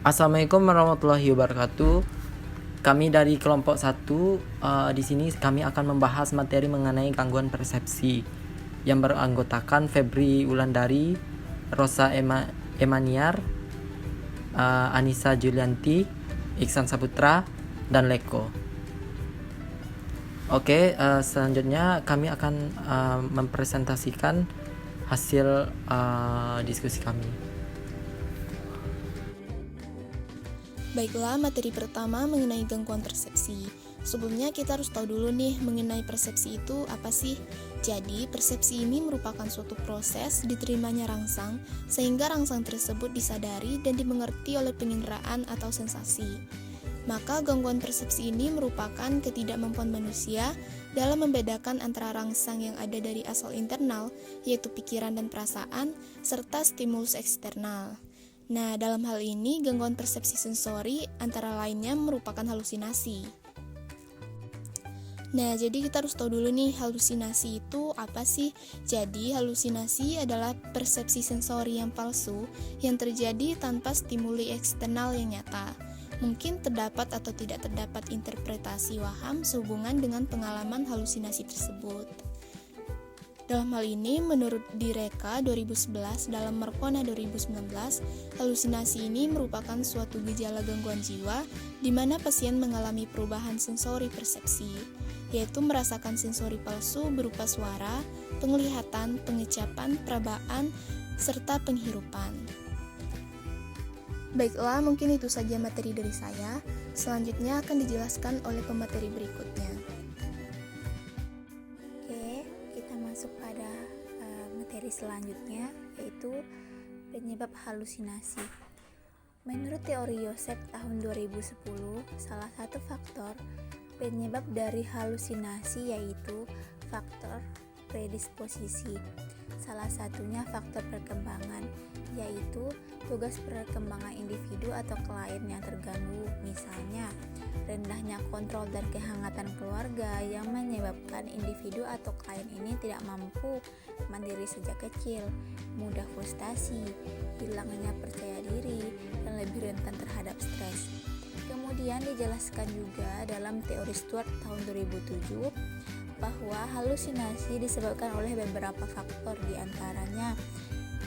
Assalamualaikum warahmatullahi wabarakatuh. Kami dari kelompok 1, di sini kami akan membahas materi mengenai gangguan persepsi yang beranggotakan Febri Wulandari, Rosa Emaniar, Anissa Julianti, Iksan Saputra, dan Leko. Oke, selanjutnya kami akan mempresentasikan hasil diskusi kami. Baiklah, materi pertama mengenai gangguan persepsi. Sebelumnya kita harus tahu dulu nih mengenai persepsi itu apa sih? Jadi, persepsi ini merupakan suatu proses diterimanya rangsang sehingga rangsang tersebut disadari dan dimengerti oleh penginderaan atau sensasi. Maka gangguan persepsi ini merupakan ketidakmampuan manusia dalam membedakan antara rangsang yang ada dari asal internal, yaitu pikiran dan perasaan, serta stimulus eksternal. Nah, dalam hal ini, gangguan persepsi sensori antara lainnya merupakan halusinasi. Nah, jadi kita harus tahu dulu nih, halusinasi itu apa sih? Jadi, halusinasi adalah persepsi sensori yang palsu yang terjadi tanpa stimuli eksternal yang nyata. Mungkin terdapat atau tidak terdapat interpretasi waham sehubungan dengan pengalaman halusinasi tersebut. Dalam hal ini, menurut Direka 2011 dalam Merkona 2019, halusinasi ini merupakan suatu gejala gangguan jiwa di mana pasien mengalami perubahan sensori persepsi, yaitu merasakan sensori palsu berupa suara, penglihatan, pengecapan, perabaan, serta penghirupan. Baiklah, mungkin itu saja materi dari saya. Selanjutnya akan dijelaskan oleh pemateri berikutnya. Masuk pada materi selanjutnya, yaitu penyebab halusinasi. Menurut teori Yosef tahun 2010, salah satu faktor penyebab dari halusinasi yaitu faktor predisposisi. Salah satunya faktor perkembangan, yaitu tugas perkembangan individu atau klien yang terganggu, misalnya rendahnya kontrol dan kehangatan keluarga yang menyebabkan individu atau klien ini tidak mampu mandiri sejak kecil, mudah frustasi, hilangnya percaya diri, dan lebih rentan terhadap stres. Kemudian dijelaskan juga dalam teori Stuart tahun 2007 bahwa halusinasi disebabkan oleh beberapa faktor, diantaranya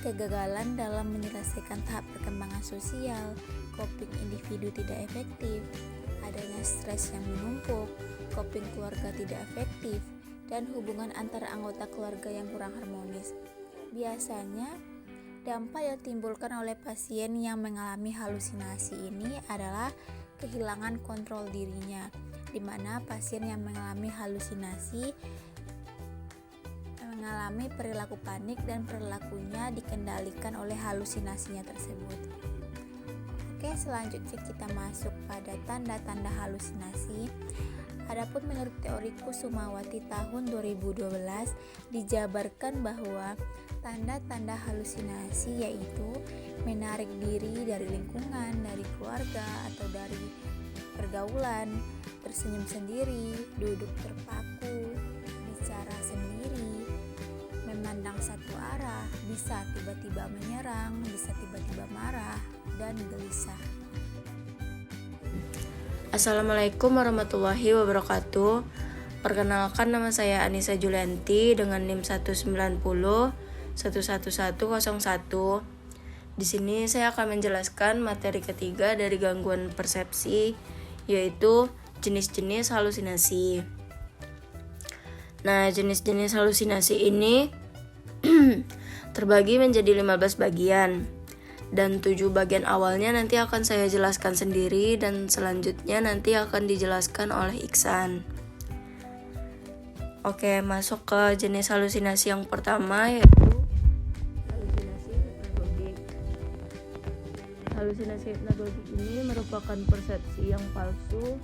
kegagalan dalam menyelesaikan tahap perkembangan sosial, coping individu tidak efektif, adanya stres yang menumpuk, coping keluarga tidak efektif, dan hubungan antara anggota keluarga yang kurang harmonis. Biasanya, dampak yang ditimbulkan oleh pasien yang mengalami halusinasi ini adalah kehilangan kontrol dirinya, di mana pasien yang mengalami halusinasi mengalami perilaku panik dan perilakunya dikendalikan oleh halusinasinya tersebut. Oke, selanjutnya kita masuk pada tanda-tanda halusinasi. Adapun menurut teori Kusumawati tahun 2012 dijabarkan bahwa tanda-tanda halusinasi yaitu menarik diri dari lingkungan, dari keluarga atau dari pergaulan, tersenyum sendiri, duduk terpaku, bicara sendiri, memandang satu arah, bisa tiba-tiba menyerang, bisa tiba-tiba marah, dan gelisah. Assalamualaikum warahmatullahi wabarakatuh. Perkenalkan, nama saya Anissa Julianti dengan NIM 190 11101. Di sini saya akan menjelaskan materi ketiga dari gangguan persepsi, yaitu jenis-jenis halusinasi. Nah, jenis-jenis halusinasi ini terbagi menjadi 15 bagian. Dan 7 bagian awalnya nanti akan saya jelaskan sendiri dan selanjutnya nanti akan dijelaskan oleh Iksan. Oke, masuk ke jenis halusinasi yang pertama, yaitu halusinasi hipnagogik. Halusinasi hipnagogik ini merupakan persepsi yang palsu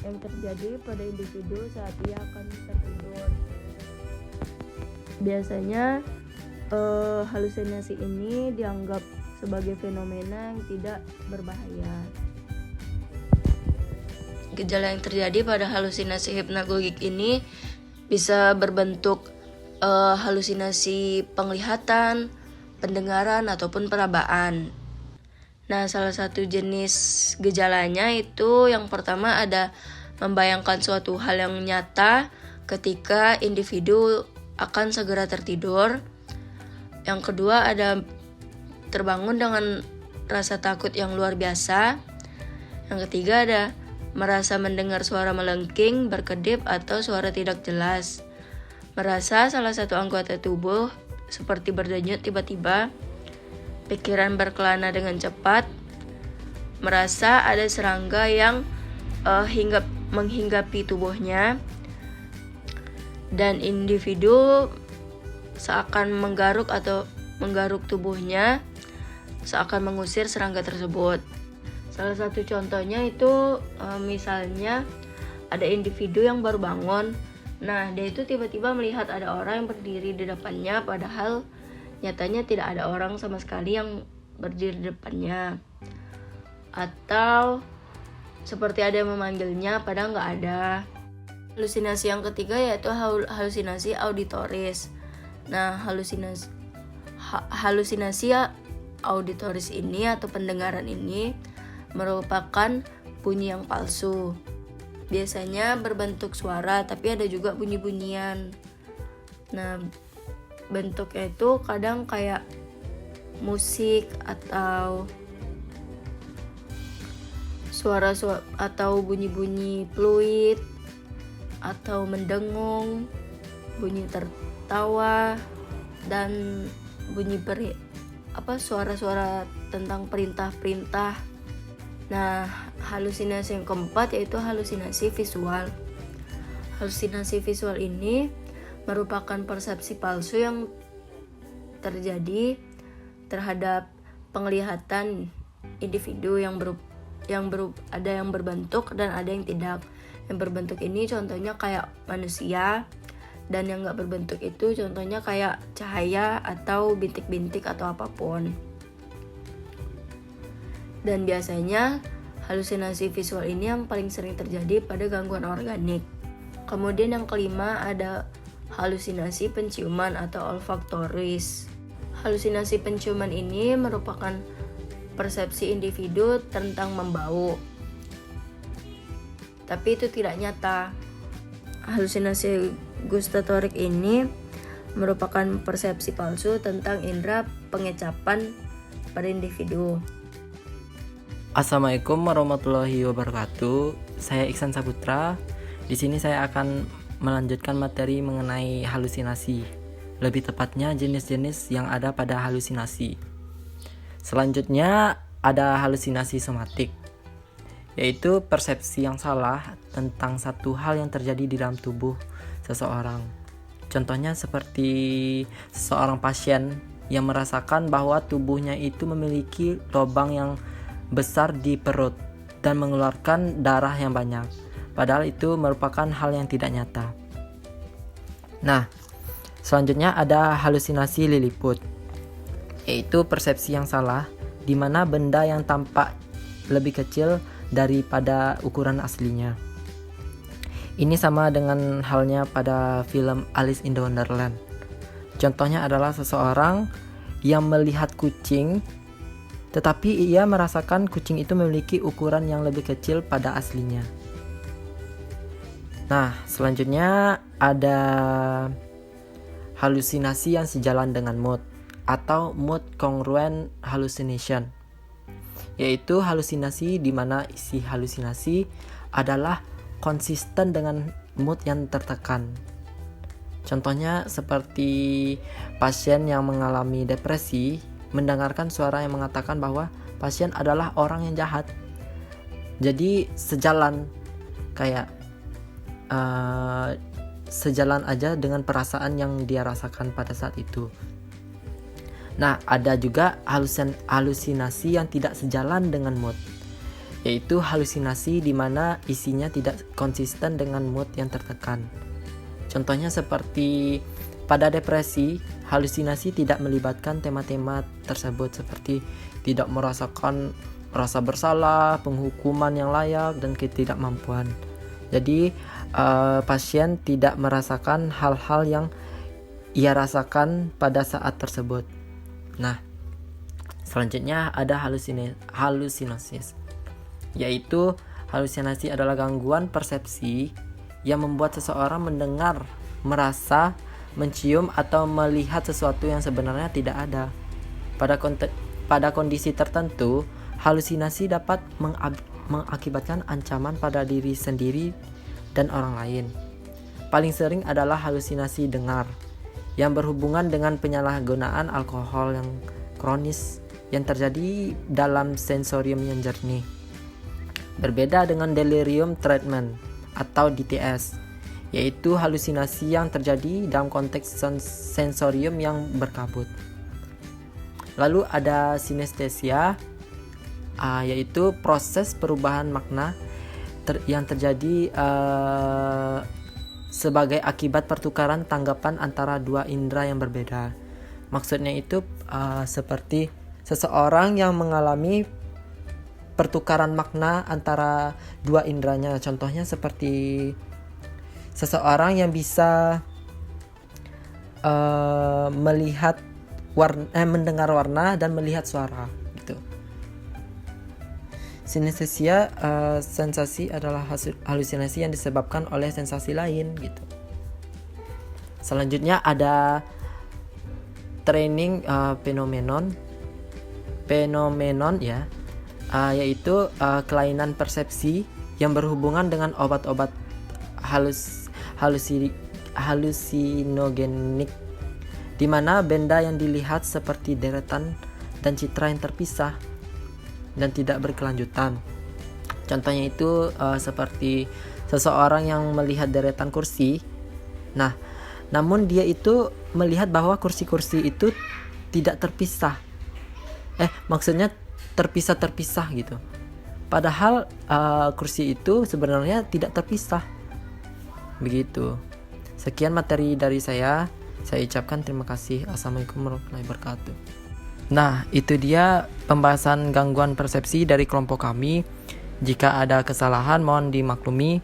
yang terjadi pada individu saat ia akan tertidur. Biasanya halusinasi ini dianggap sebagai fenomena yang tidak berbahaya. Gejala yang terjadi pada halusinasi hipnagogik ini bisa berbentuk halusinasi penglihatan, pendengaran, ataupun perabaan. Nah, salah satu jenis gejalanya itu yang pertama ada membayangkan suatu hal yang nyata ketika individu akan segera tertidur. Yang kedua ada terbangun dengan rasa takut yang luar biasa. Yang ketiga ada merasa mendengar suara melengking, berkedip, atau suara tidak jelas. Merasa salah satu anggota tubuh seperti berdenyut tiba-tiba. Pikiran berkelana dengan cepat, merasa ada serangga yang menghinggapi tubuhnya, dan individu seakan menggaruk tubuhnya, seakan mengusir serangga tersebut. Salah satu contohnya itu misalnya ada individu yang baru bangun. Nah, dia itu tiba-tiba melihat ada orang yang berdiri di depannya, padahal nyatanya tidak ada orang sama sekali yang berdiri di depannya. Atau seperti ada yang memanggilnya padahal nggak ada. Halusinasi yang ketiga yaitu halusinasi auditoris. Nah, halusinasi auditoris ini atau pendengaran ini merupakan bunyi yang palsu. Biasanya berbentuk suara, tapi ada juga bunyi-bunyian. Nah, bentuknya itu kadang kayak musik atau suara atau bunyi-bunyi fluid atau mendengung, bunyi tertawa, dan bunyi suara-suara tentang perintah-perintah. Nah, halusinasi yang keempat yaitu halusinasi visual. Halusinasi visual ini merupakan persepsi palsu yang terjadi terhadap penglihatan individu ada yang berbentuk dan ada yang tidak. Yang berbentuk ini contohnya kayak manusia, dan yang nggak berbentuk itu contohnya kayak cahaya atau bintik-bintik atau apapun. Dan biasanya halusinasi visual ini yang paling sering terjadi pada gangguan organik. Kemudian yang kelima ada halusinasi penciuman atau olfaktoris. Halusinasi penciuman ini merupakan persepsi individu tentang membau, tapi itu tidak nyata. Halusinasi gustatorik ini merupakan persepsi palsu tentang indera pengecapan pada individu. Assalamualaikum warahmatullahi wabarakatuh. Saya Iksan Saputra. Di sini saya akan melanjutkan materi mengenai halusinasi. Lebih tepatnya jenis-jenis yang ada pada halusinasi. Selanjutnya ada halusinasi somatik, yaitu persepsi yang salah tentang satu hal yang terjadi di dalam tubuh seseorang. Contohnya seperti seseorang pasien yang merasakan bahwa tubuhnya itu memiliki lubang yang besar di perut dan mengeluarkan darah yang banyak, padahal itu merupakan hal yang tidak nyata. Nah, selanjutnya ada halusinasi liliput, yaitu persepsi yang salah di mana benda yang tampak lebih kecil daripada ukuran aslinya. Ini sama dengan halnya pada film Alice in the Wonderland. Contohnya adalah seseorang yang melihat kucing, tetapi ia merasakan kucing itu memiliki ukuran yang lebih kecil pada aslinya. Nah, selanjutnya ada halusinasi yang sejalan dengan mood atau mood congruent hallucination, yaitu halusinasi di mana isi halusinasi adalah konsisten dengan mood yang tertekan. Contohnya seperti pasien yang mengalami depresi mendengarkan suara yang mengatakan bahwa pasien adalah orang yang jahat. Jadi sejalan sejalan aja dengan perasaan yang dia rasakan pada saat itu. Nah, ada juga halusinasi yang tidak sejalan dengan mood, yaitu halusinasi di mana isinya tidak konsisten dengan mood yang tertekan. Contohnya seperti pada depresi, halusinasi tidak melibatkan tema-tema tersebut seperti tidak merasakan rasa bersalah, penghukuman yang layak, dan ketidakmampuan. Jadi pasien tidak merasakan hal-hal yang ia rasakan pada saat tersebut. Nah, Selanjutnya ada halusinosis, yaitu halusinasi adalah gangguan persepsi yang membuat seseorang mendengar, merasa, mencium, atau melihat sesuatu yang sebenarnya tidak ada. Pada kondisi tertentu, halusinasi dapat mengakibatkan ancaman pada diri sendiri dan orang lain. Paling sering adalah halusinasi dengar, yang berhubungan dengan penyalahgunaan alkohol yang kronis yang terjadi dalam sensorium yang jernih. Berbeda dengan delirium treatment atau DTS, yaitu halusinasi yang terjadi dalam konteks sensorium yang berkabut. Lalu ada sinestesia, yaitu proses perubahan makna yang terjadi sebagai akibat pertukaran tanggapan antara dua indera yang berbeda. Maksudnya itu seperti seseorang yang mengalami pertukaran makna antara dua inderanya. Contohnya seperti seseorang yang bisa melihat mendengar warna dan melihat suara gitu. Sinestesia sensasi adalah halusinasi yang disebabkan oleh sensasi lain gitu. Selanjutnya ada training phenomenon ya, yaitu kelainan persepsi yang berhubungan dengan obat-obat halusinogenik, di mana benda yang dilihat seperti deretan dan citra yang terpisah dan tidak berkelanjutan. Contohnya itu seperti seseorang yang melihat deretan kursi. Nah, namun dia itu melihat bahwa kursi-kursi itu tidak terpisah. Maksudnya terpisah gitu. Padahal kursi itu sebenarnya tidak terpisah. Begitu. Sekian materi dari saya. Saya ucapkan terima kasih. Assalamualaikum warahmatullahi wabarakatuh. Nah, itu dia pembahasan gangguan persepsi dari kelompok kami. Jika ada kesalahan mohon dimaklumi.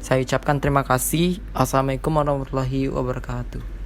Saya ucapkan terima kasih. Assalamualaikum warahmatullahi wabarakatuh.